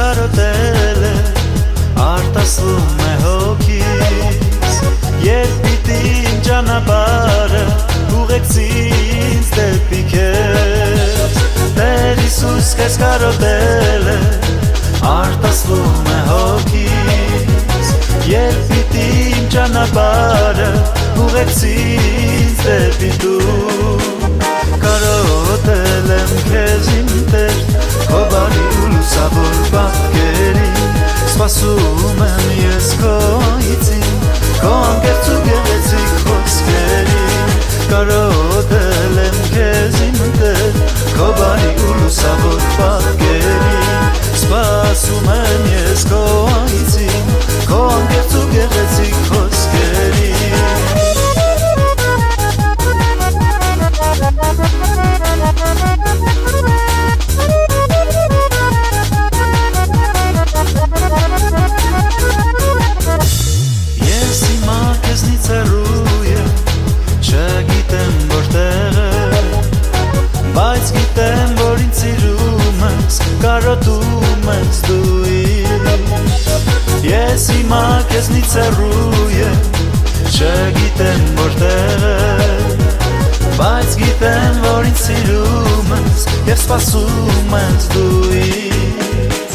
կարոտել է, արտասվում է հոգիս, երբ պիտի իմ ճանապարհը ուղեկցի ինձ դեպի քեզ, Տեր Հիսուս քեզ կարոտել է, արտասվում է հոգիս, երբ պիտի իմ ճանապարհը ուղեկցի ինձ դեպի դու, կարոտել եմ քեզ իմ Տեր, քո բարի ու լուսավոր պատկերին, սպասում եմ ես քո այցին, քո անկեղծ ու գեղեցիկ խոսքերին, կարոտել եմ քեզ իմ Տեր, քո բարի ու լուսավոր պատկերին, սպասում եմ ես քո այցին, քո անկեղծ ու գեղեցիկ խոսքերին։ Ես հիմա քեզնից հեռու եմ, չգիտեմ որտեղ եմ, բայց գիտեմ, որ ինձ սիրում ես, կարոտում ես դու ինձ։ Ես հիմա քեզնից հեռու եմ, չգիտեմ որտեղ եմ, բայց գիտեմ, որ ինձ սիրում ես, և սպասում ես դու ինձ,